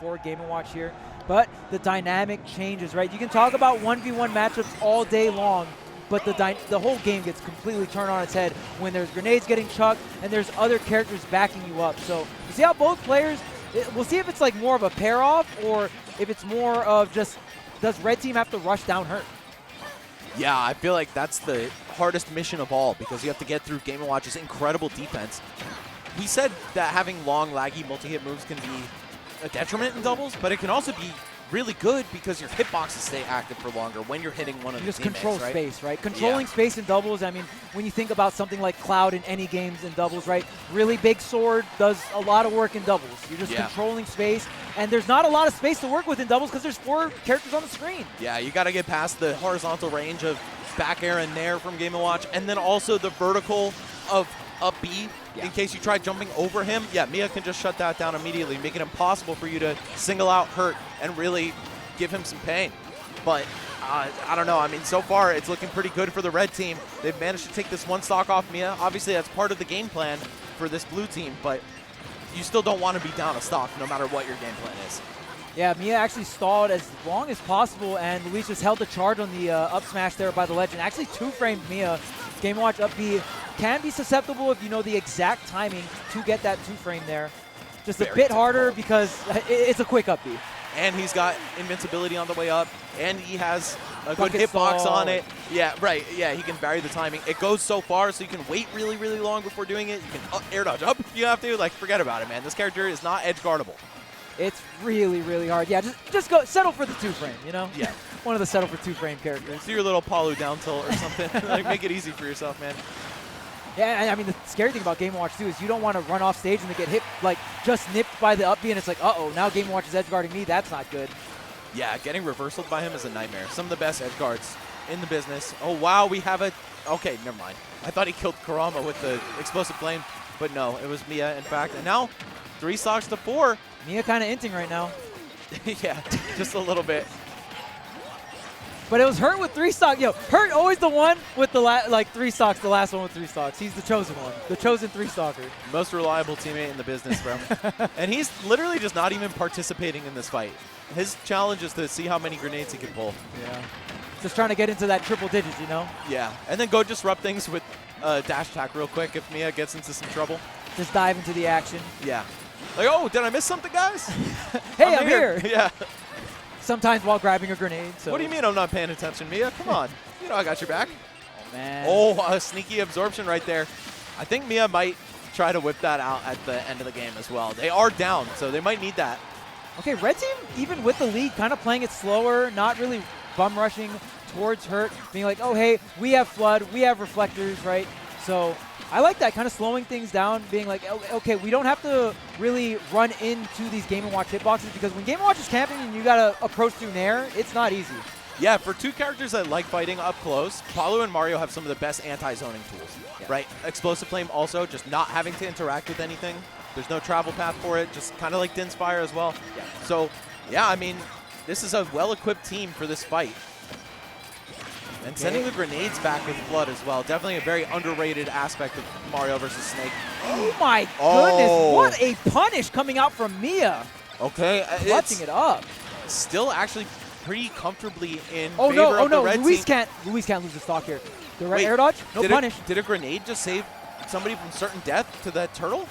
for Game & Watch here, but the dynamic changes, right? You can talk about 1v1 matchups all day long, but the whole game gets completely turned on its head when there's grenades getting chucked and there's other characters backing you up. So you see how both players, we'll see if it's like more of a pair-off or if it's more of just, does red team have to rush down Hurt? Yeah, I feel like that's the hardest mission of all because you have to get through Game & Watch's incredible defense. We said that having long, laggy, multi-hit moves can be a detriment in doubles, but it can also be really good because your hitboxes stay active for longer when you're hitting one of the just teammates, control right? space, right? Controlling space in doubles, I mean, when you think about something like Cloud in any games in doubles, right? Really big sword does a lot of work in doubles. You're just controlling space, and there's not a lot of space to work with in doubles because there's 4 characters on the screen. Yeah, you got to get past the horizontal range of back air and nair from Game & Watch, and then also the vertical of up B. In case you try jumping over him, miya can just shut that down immediately, make it impossible for you to single out Hurt and really give him some pain. But I don't know. I mean, so far it's looking pretty good for the red team. They've managed to take this one stock off miya. Obviously, that's part of the game plan for this blue team, but you still don't want to be down a stock no matter what your game plan is. Yeah, miya actually stalled as long as possible, and Luis just held the charge on the up smash there by the legend. Actually two-framed miya. Game & Watch up B can be susceptible if you know the exact timing to get that two-frame there. Just a bit harder because it's a quick up B. And he's got invincibility on the way up, and he has a good hitbox on it. Yeah, right. Yeah, he can vary the timing. It goes so far, so you can wait really, really long before doing it. You can air dodge up if you have to. Like, forget about it, man. This character is not edge guardable. It's really, really hard. Yeah, just go settle for the two-frame, you know? Yeah. One of the settle for two-frame characters. Do your little Palu down tilt or something. Like, make it easy for yourself, man. Yeah, I mean, the scary thing about Game & Watch, too, is you don't want to run off stage and then get hit, like, just nipped by the up B, and it's like, uh-oh, now Game & Watch is edge guarding me. That's not good. Yeah, getting reversaled by him is a nightmare. Some of the best edge guards in the business. Oh, wow, we have a... Okay, never mind. I thought he killed Kurama with the explosive flame, but no, it was miya, in fact. And now, 3 stocks to 4. miya kind of inting right now. Yeah, just a little bit. But it was Hurt with 3 stocks. Yo, Hurt always the one with the 3 stocks, the last one with 3 stocks. He's the chosen one, the chosen 3-stalker. Most reliable teammate in the business, bro. And he's literally just not even participating in this fight. His challenge is to see how many grenades he can pull. Yeah. Just trying to get into that triple digits, you know? Yeah, and then go disrupt things with dash attack real quick if miya gets into some trouble. Just dive into the action. Yeah. Like, oh, did I miss something, guys? Hey, I'm here. Yeah. Sometimes while grabbing a grenade. So. What do you mean I'm not paying attention, miya? Come on. You know I got your back. Oh, man. Oh, a sneaky absorption right there. I think miya might try to whip that out at the end of the game as well. They are down, so they might need that. Okay, red team, even with the lead, kind of playing it slower, not really bum rushing towards Hurt, being like, oh, hey, we have Flood, we have Reflectors, right? So I like that, kind of slowing things down, being like, okay, we don't have to really run into these Game & Watch hitboxes because when Game & Watch is camping and you got to approach through Nair, it's not easy. Yeah, for 2 characters that like fighting up close, Palu and Mario have some of the best anti-zoning tools, right? Explosive Flame also, just not having to interact with anything. There's no travel path for it, just kind of like Din's Fire as well. Yeah. So, yeah, I mean, this is a well-equipped team for this fight. And sending the grenades back with Flood as well. Definitely a very underrated aspect of Mario versus Snake. Oh my goodness, what a punish coming out from miya. Okay. Clutching it up. Still actually pretty comfortably in favor of the red Luis team. Luis can't lose the stock here. The red air dodge, no punish. Did a grenade just save somebody from certain death to that turtle?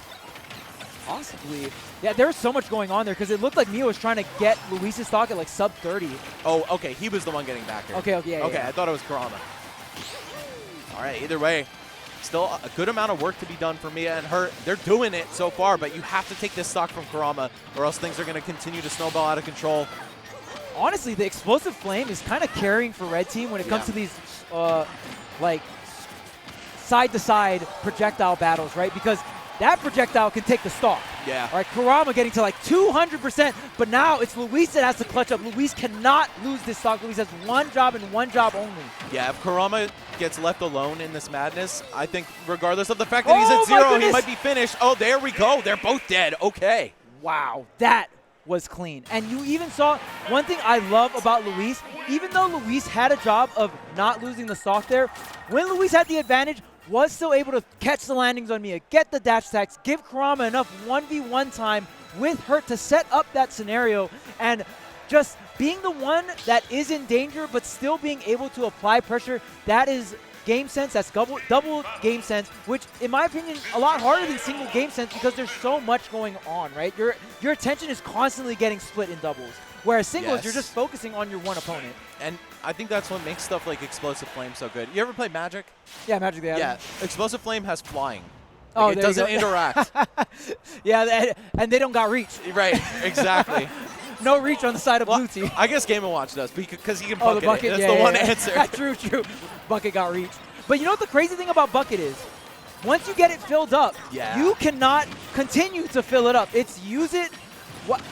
Possibly. Yeah, there was so much going on there because it looked like miya was trying to get Luis's stock at like sub 30. Oh, okay. He was the one getting back here. Okay, yeah. I thought it was Kurama. All right, either way, still a good amount of work to be done for miya and Hurt. They're doing it so far, but you have to take this stock from Kurama or else things are going to continue to snowball out of control. Honestly, the Explosive Flame is kind of carrying for red team when it comes to these like side-to-side projectile battles, right? Because that projectile can take the stock. Yeah. All right, Kurama getting to like 200%, but now it's Luis that has to clutch up. Luis cannot lose this stock. Luis has one job and one job only. Yeah, if Kurama gets left alone in this madness, I think regardless of the fact that he's at 0, he might be finished. Oh, there we go. They're both dead. Okay. Wow, that was clean. And you even saw one thing I love about Luis, even though Luis had a job of not losing the stock there, when Luis had the advantage, was still able to catch the landings on Miya, get the dash attacks, give Kurama enough 1v1 time with Hurt to set up that scenario, and just being the one that is in danger but still being able to apply pressure, that is game sense. That's double game sense, which in my opinion a lot harder than single game sense because there's so much going on, right? Your attention is constantly getting split in doubles, whereas singles you're just focusing on your one opponent. And I think that's what makes stuff like Explosive Flame so good. You ever play Magic? Yeah, Magic the Gathering. Yeah, Explosive Flame has flying. Oh, Like, it doesn't interact. Yeah, and they don't got reach. Right, exactly. No reach on the side of blue team. I guess Game & Watch does because he can Oh, bucket, the bucket, it. That's yeah, the one yeah. answer. True. Bucket got reach. But you know what the crazy thing about bucket is? Once you get it filled up, you cannot continue to fill it up. It's use it,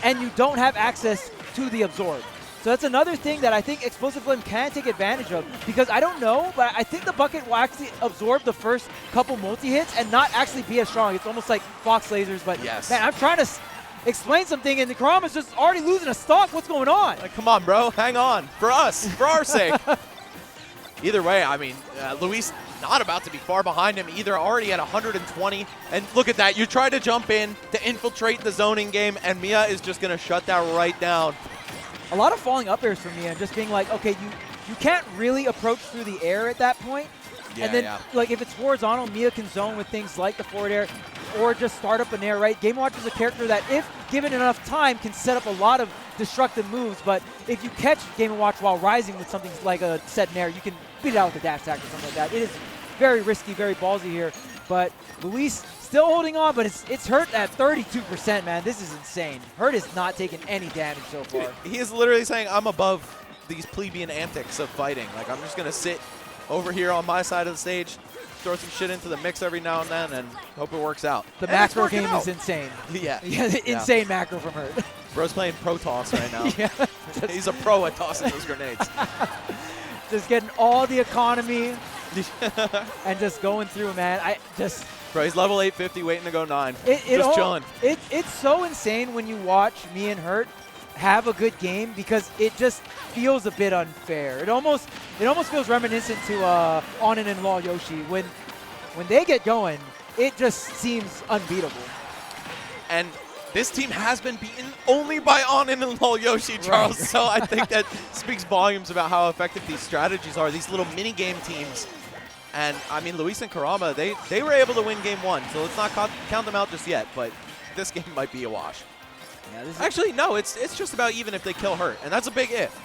and you don't have access to the absorb. So that's another thing that I think Explosive Flame can take advantage of, because I don't know, but I think the bucket will actually absorb the first couple multi-hits and not actually be as strong. It's almost like Fox lasers, but man, I'm trying to explain something, and the Kurama's just already losing a stock. What's going on? Like, come on, bro. Hang on. For us. For our sake. Either way, I mean, Luis not about to be far behind him either, already at 120. And look at that. You try to jump in to infiltrate the zoning game, and Miya is just going to shut that right down. A lot of falling up airs from Miya and just being like, okay, you can't really approach through the air at that point. And then, like, if it's horizontal, Miya can zone with things like the forward air or just start up an air, right? Game & Watch is a character that, if given enough time, can set up a lot of destructive moves. But if you catch Game & Watch while rising with something like a set nair, you can beat it out with a dash attack or something like that. It is very risky, very ballsy here. But Luis still holding on, but it's Hurt at 32%, man. This is insane. Hurt is not taking any damage so far. He is literally saying, I'm above these plebeian antics of fighting. Like, I'm just going to sit over here on my side of the stage, throw some shit into the mix every now and then, and hope it works out. The macro game is insane. Yeah. Insane macro from Hurt. Bro's playing pro toss right now. He's a pro at tossing those grenades. Just getting all the economy and just going through, man. Bro, he's level 850, waiting to go 9. Just chilling. It's so insane when you watch me and Hurt have a good game, because it just feels a bit unfair. It almost feels reminiscent to Onin and Law Yoshi. When they get going, it just seems unbeatable. And this team has been beaten only by Onin and Law Yoshi, Charles. Right. So I think that speaks volumes about how effective these strategies are, these little mini-game teams. And, I mean, Luis and Kurama, they were able to win game 1, so let's not count them out just yet, but this game might be a wash. Yeah, actually, no, it's just about even if they kill Hurt, and that's a big if.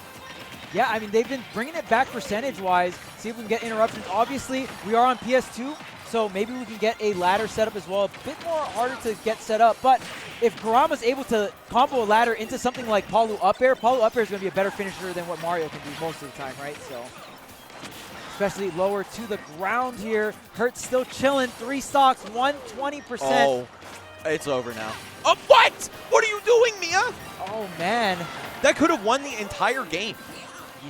Yeah, I mean, they've been bringing it back percentage-wise, see if we can get interruptions. Obviously, we are on PS2, so maybe we can get a ladder setup as well. A bit more harder to get set up, but if Kurama's able to combo a ladder into something like Palu up air is going to be a better finisher than what Mario can do most of the time, right? So, especially lower to the ground here. Hurt still chilling, 3 stocks, 120%. Oh, it's over now. Oh, what? What are you doing, Miya? Oh, man. That could have won the entire game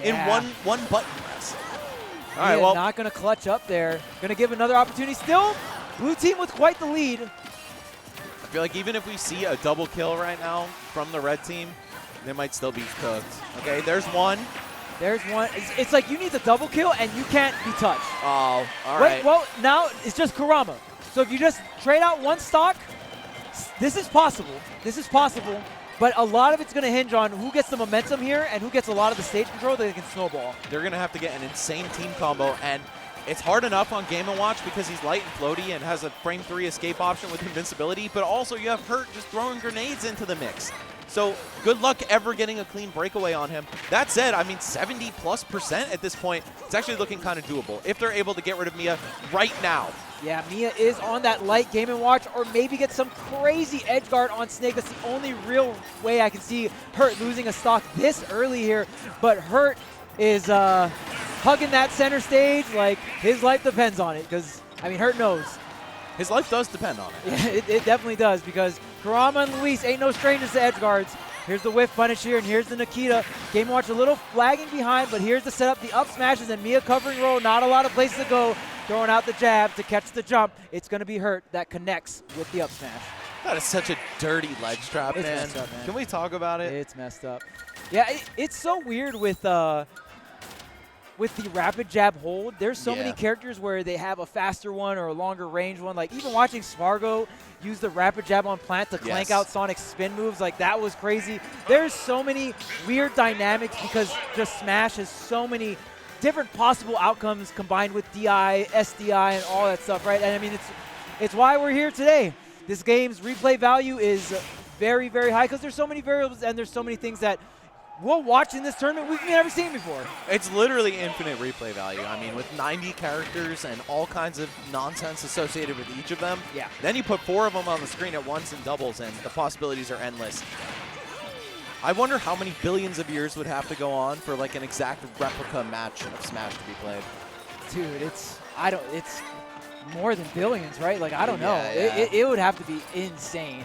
in one button press. All right, well, not going to clutch up there. Going to give another opportunity. Still, blue team with quite the lead. I feel like even if we see a double kill right now from the red team, they might still be cooked. Okay, there's one. There's one. It's like you need the double kill and you can't be touched. Oh, all right. Well, now it's just Kurama. So if you just trade out one stock, this is possible. This is possible. But a lot of it's going to hinge on who gets the momentum here and who gets a lot of the stage control that they can snowball. They're going to have to get an insane team combo, and it's hard enough on Game & Watch because he's light and floaty and has a frame 3 escape option with invincibility, but also you have Hurt just throwing grenades into the mix. So good luck ever getting a clean breakaway on him. That said, I mean, 70+% at this point, it's actually looking kind of doable if they're able to get rid of Miya right now. Yeah, Miya is on that light Game & Watch, or maybe get some crazy edge guard on Snake. That's the only real way I can see Hurt losing a stock this early here. But Hurt is hugging that center stage like his life depends on it, because, I mean, Hurt knows. His life does depend on it. Yeah, it definitely does, because Kurama and Luis ain't no strangers to edge guards. Here's the whiff punish here, and here's the Nikita. Game & Watch a little flagging behind, but here's the setup, the up smashes, and Miya covering roll. Not a lot of places to go. Throwing out the jab to catch the jump. It's going to be Hurt that connects with the up smash. That is such a dirty ledge trap, It's man. messed up, man. Can we talk about it? It's messed up. Yeah, it's so weird with with the rapid jab hold. There's so many Yeah. characters where they have a faster one or a longer range one. Like even watching Spargo use the rapid jab on Plant to clank Yes. out Sonic's spin moves, like that was crazy. There's so many weird dynamics because just Smash has so many different possible outcomes combined with DI, SDI, and all that stuff, right? And I mean, it's why we're here today. This game's replay value is very, very high because there's so many variables and there's so many things that we'll watch in this tournament we've never seen before. It's literally infinite replay value. I mean, with 90 characters and all kinds of nonsense associated with each of them, Yeah. then you put 4 of them on the screen at once in doubles, and the possibilities are endless. I wonder how many billions of years would have to go on for like an exact replica match of Smash to be played. Dude, it's more than billions, right? Like, I don't know. Yeah. It would have to be insane.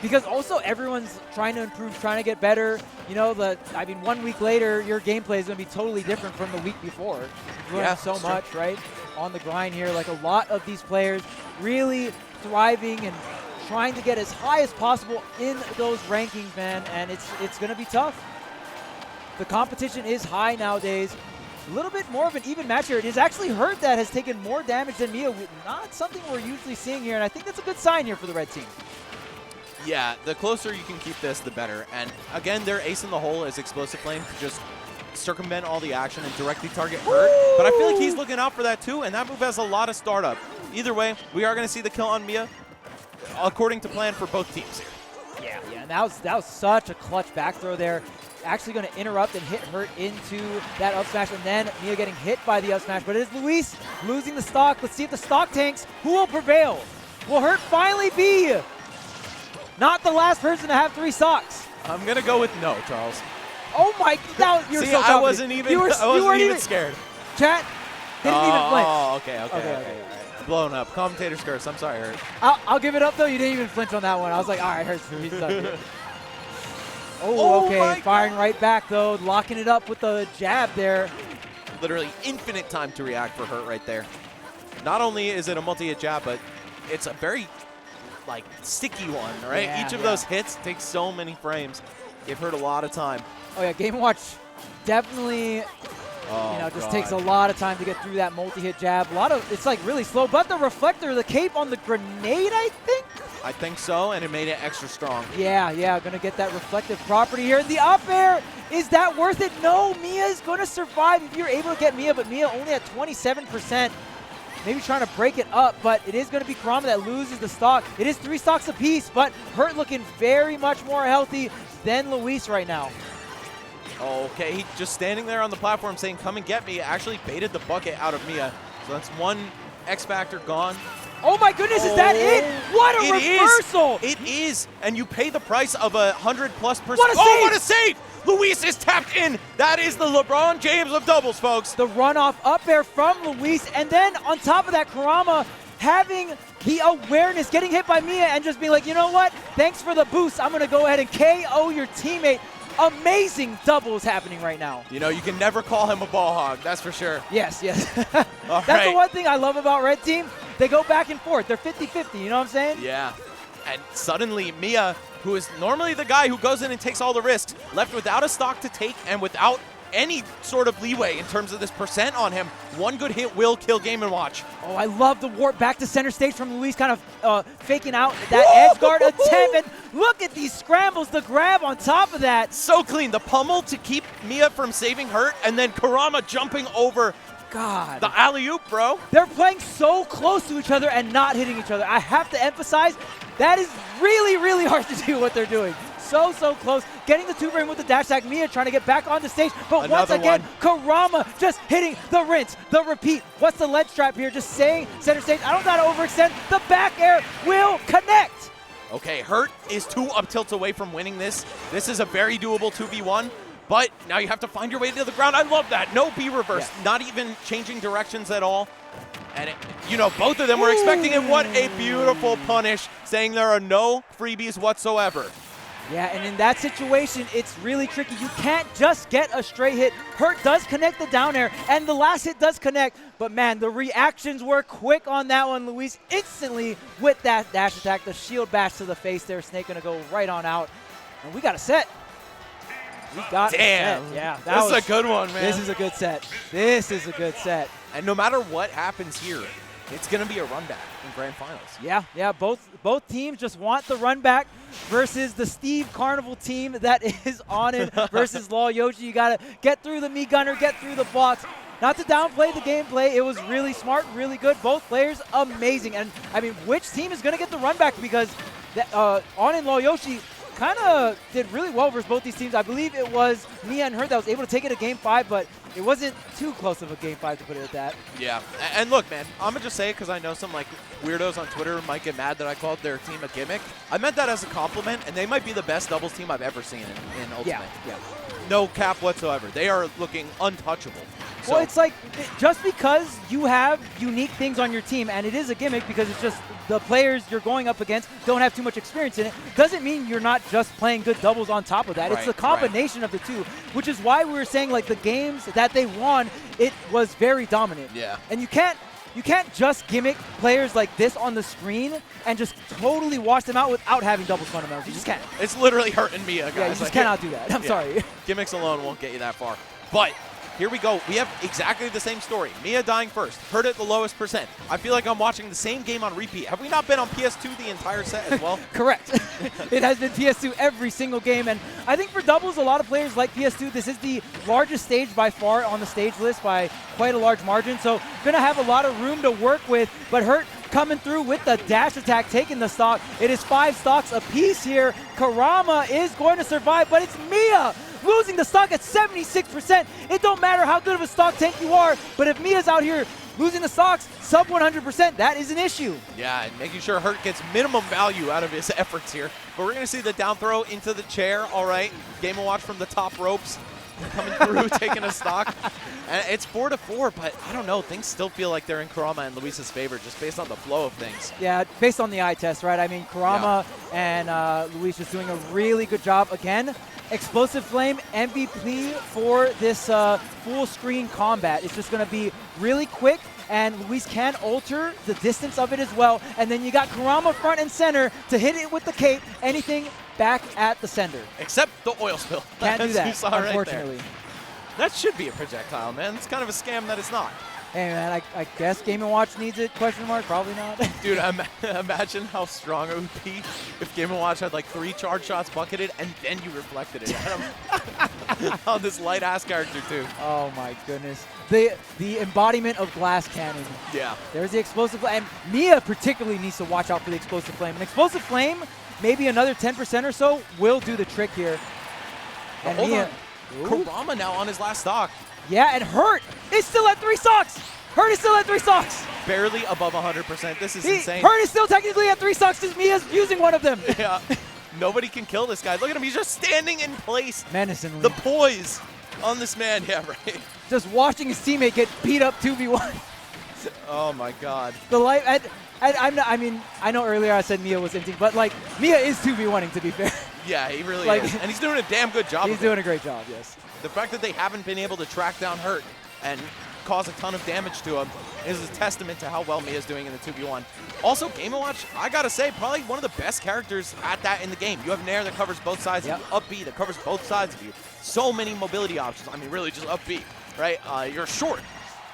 Because also everyone's trying to improve, trying to get better. You know, 1 week later, your gameplay is going to be totally different from the week before. You've learned so it's true. much, right? On the grind here, like a lot of these players really thriving and trying to get as high as possible in those rankings, man, and it's going to be tough. The competition is high nowadays. A little bit more of an even match here. It is actually Hurt that has taken more damage than Miya, not something we're usually seeing here, and I think that's a good sign here for the red team. Yeah, the closer you can keep this, the better. And again, their ace in the hole is Explosive Flame to just circumvent all the action and directly target Hurt. But I feel like he's looking out for that too, and that move has a lot of startup. Either way, we are going to see the kill on Miya, according to plan for both teams here. Yeah, and that was such a clutch back throw there. Actually going to interrupt and hit Hurt into that up smash, and then Miya getting hit by the up smash. But it is Luis losing the stock. Let's see if the stock tanks. Who will prevail? Will Hurt finally be not the last person to have 3 stocks? I'm going to go with no, Charles. Oh my, you're See, so I wasn't even, you weren't even scared. Chat, didn't even flinch. Oh, okay. Blown up. Commentator's curse. I'm sorry, Hurt. I'll give it up, though. You didn't even flinch on that one. I was like, all right, Hurt's he's done. Oh, okay. my Firing right back, though. Locking it up with the jab there. Literally infinite time to react for Hurt right there. Not only is it a multi-hit jab, but it's a very, like, sticky one, right? Yeah, Each of those hits takes so many frames. Give Hurt a lot of time. Oh, yeah. Game Watch definitely, just takes a lot of time to get through that multi-hit jab. It's, like, really slow. But the reflector, the cape on the grenade, I think? I think so, and it made it extra strong. Yeah, going to get that reflective property here. The up air, is that worth it? No, Miya is going to survive if you're able to get Miya, but Miya only at 27%. Maybe trying to break it up, but it is going to be Kurama that loses the stock. It is 3 stocks apiece, but Hurt looking very much more healthy than Luis right now. Okay, he just standing there on the platform saying, come and get me, actually baited the bucket out of Miya. So that's 1 X Factor gone. Oh my goodness, is that it? What a reversal! It is, and you pay the price of 100+%. What a save! Oh, what a save! Luis is tapped in. That is the LeBron James of doubles, folks. The runoff up air from Luis, and then on top of that, Kurama having the awareness, getting hit by Miya, and just being like, you know what? Thanks for the boost. I'm going to go ahead and KO your teammate. Amazing doubles happening right now. You know, you can never call him a ball hog, that's for sure. Yes. All That's right. the one thing I love about Red Team. They go back and forth. They're 50-50, you know what I'm saying? Yeah. And suddenly, Miya, who is normally the guy who goes in and takes all the risks, left without a stock to take and without any sort of leeway in terms of this percent on him. 1 good hit will kill Game & Watch. Oh, I love the warp back to center stage from Luis, kind of faking out that edge guard attempt. And look at these scrambles, the grab on top of that. So clean. The pummel to keep Miya from saving Hurt, and then Kurama jumping over God. the alley-oop, bro. They're playing so close to each other and not hitting each other. I have to emphasize, that is really, really hard to do what they're doing. So close. Getting the 2-frame with the dash attack. Miya trying to get back on the stage. But once again, Kurama just hitting the rinse, the repeat. What's the ledge trap here? Just saying center stage. I don't know how to overextend. The back air will connect. Okay, Hurt is 2 up tilts away from winning this. This is a very doable 2v1. But now you have to find your way to the ground. I love that. No B reverse. Yeah. Not even changing directions at all. And, both of them were expecting it. What a beautiful punish, saying there are no freebies whatsoever. Yeah, and in that situation, it's really tricky. You can't just get a straight hit. Hurt does connect the down air, and the last hit does connect. But, man, the reactions were quick on that one. Luis instantly with that dash attack, the shield bash to the face there. Snake going to go right on out. And we got a set. We got Damn. a set. Yeah, This is a good one, man. This is a good set. This is a good set. And no matter what happens here, it's going to be a run back in grand finals. Yeah. Both teams just want the run back versus the Steve Carnival team that is on it versus Law Yoshi. You got to get through the Mii Gunner, get through the blocks. Not to downplay the gameplay, it was really smart, really good. Both players amazing. And I mean, which team is going to get the run back? Because On and Law Yoshi kind of did really well versus both these teams. I believe it was miya and Hurt that was able to take it to Game 5, but it wasn't too close of a Game 5 to put it at that. Yeah, and look, man, I'm going to just say it because I know some like weirdos on Twitter might get mad that I called their team a gimmick. I meant that as a compliment, and they might be the best doubles team I've ever seen in Ultimate. Yeah. No cap whatsoever. They are looking untouchable. Well, it's like just because you have unique things on your team, and it is a gimmick because it's just the players you're going up against don't have too much experience in it, doesn't mean you're not just playing good doubles on top of that. It's the combination of the two, which is why we were saying like the games that they won, it was very dominant. Yeah. And you can't just gimmick players like this on the screen and just totally wash them out without having doubles fundamentals. You just can't. It's literally hurting miya, guys. Yeah, you just cannot do that. I'm sorry. Gimmicks alone won't get you that far. But here we go. We have exactly the same story. Miya dying first. Hurt at the lowest percent. I feel like I'm watching the same game on repeat. Have we not been on PS2 the entire set as well? Correct. It has been PS2 every single game. And I think for doubles, a lot of players like PS2. This is the largest stage by far on the stage list by quite a large margin. So going to have a lot of room to work with. But Hurt coming through with the dash attack, taking the stock. It is 5 stocks apiece here. Kurama is going to survive, but it's miya losing the stock at 76%. It don't matter how good of a stock tank you are, but if miya's out here losing the stocks sub 100%, that is an issue. Yeah, and making sure Hurt gets minimum value out of his efforts here. But we're going to see the down throw into the chair. All right, Game & Watch from the top ropes. Coming through, taking a stock. And it's 4-4, but I don't know. Things still feel like they're in Kurama and Luis's favor just based on the flow of things. Yeah, based on the eye test, right? I mean, Kurama and Luis just doing a really good job. Again, Explosive Flame MVP for this full screen combat. It's just going to be really quick, and Luis can alter the distance of it as well. And then you got Kurama front and center to hit it with the cape. Anything back at the sender. Except the oil spill. Can't do that, Right unfortunately. there. That should be a projectile, man. It's kind of a scam that it's not. Hey, man, I guess Game & Watch needs it, question mark? Probably not. Dude, imagine how strong it would be if Game & Watch had like 3 charge shots bucketed and then you reflected it at him. On this light-ass character, too. Oh, my goodness. The embodiment of glass cannon. Yeah. There's the Explosive Flame. And miya particularly needs to watch out for the Explosive Flame. An Explosive Flame, maybe another 10% or so, will do the trick here. And hold miya, on. Kurama now on his last stock. Yeah, and Hurt is still at 3 stocks. Hurt is still at 3 stocks. Barely above 100%. This is insane. Hurt is still technically at 3 stocks because miya's using one of them. Yeah. Nobody can kill this guy. Look at him. He's just standing in place. Menacingly. The poise on this man. Yeah, right. Just watching his teammate get beat up 2v1. Oh, my God. The life. I mean, I know earlier I said miya was empty, but like miya is 2v1ing, to be fair. Yeah, he really is. And he's doing a damn good job. He's doing a great job, yes. The fact that they haven't been able to track down Hurt and cause a ton of damage to him is a testament to how well miya's doing in the 2v1. Also, Game & Watch, I gotta say, probably one of the best characters at that in the game. You have Nair that covers both sides of you, up B that covers both sides of you. So many mobility options. I mean, really just up B, right? You're short,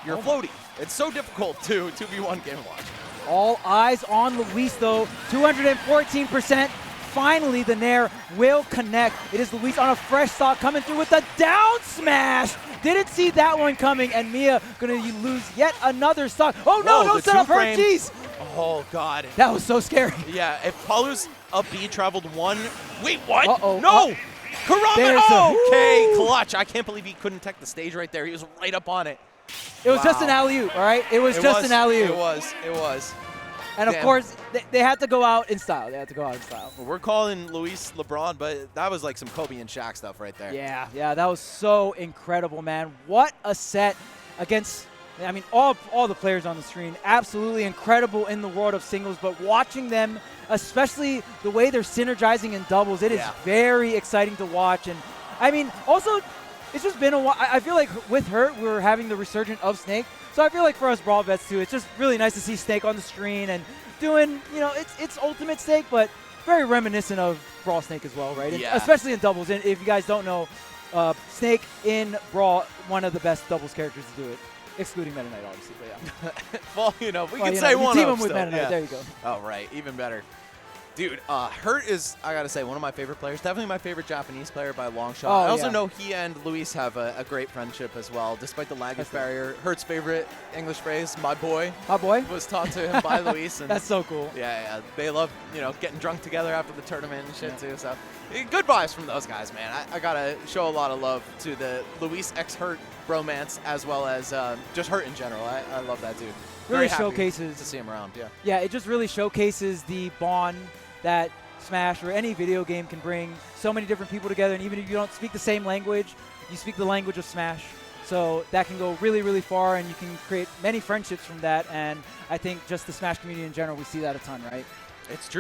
you're floaty. It's so difficult to 2v1 Game & Watch. All eyes on Luis, though. 214%. Finally, the Nair will connect. It is Luis on a fresh stock coming through with the down smash. Didn't see that one coming, and miya going to lose yet another stock. Oh, no, don't set up Hurt. Jeez. Oh, God. That was so scary. Yeah, if Palu's up B traveled 1. Wait, what? Uh-oh. No! Kurama! There's Okay, clutch. I can't believe he couldn't tech the stage right there. He was right up on it. It was just an alley-oop, all right? It was just an alley-oop. It was. And, of course, they had to go out in style. Well, we're calling Luis LeBron, but that was like some Kobe and Shaq stuff right there. Yeah, that was so incredible, man. What a set against, I mean, all the players on the screen, absolutely incredible in the world of singles, but watching them, especially the way they're synergizing in doubles, it is very exciting to watch. And, I mean, also, it's just been a while. I feel like with Hurt, we were having the resurgence of Snake. So I feel like for us Brawl Vets too, it's just really nice to see Snake on the screen and doing, you know, it's ultimate Snake, but very reminiscent of Brawl Snake as well, right? Yeah. And especially in doubles. And if you guys don't know, Snake in Brawl, one of the best doubles characters to do it, excluding Meta Knight, obviously. But yeah. Well, you know, we Well, can you say know, you one team of him with still. Meta Knight. Yeah. There you go. Oh, right. Even better. Dude, Hurt is, I got to say, one of my favorite players. Definitely my favorite Japanese player by a long shot. Oh, I also yeah. know he and Luis have a great friendship as well, despite the language barrier. Hurt's favorite English phrase, my boy, My boy. was taught to him by Luis. And That's so cool. yeah, they love, you know, getting drunk together after the tournament and shit too. So good vibes from those guys, man. I gotta show a lot of love to the Luis x Hurt bromance as well as just Hurt in general. I love that dude. Really Very happy showcases. to see him around. Yeah. Yeah, it just really showcases the bond that Smash or any video game can bring so many different people together. And even if you don't speak the same language, you speak the language of Smash. So that can go really, really far, and you can create many friendships from that. And I think just the Smash community in general, we see that a ton, right? It's true.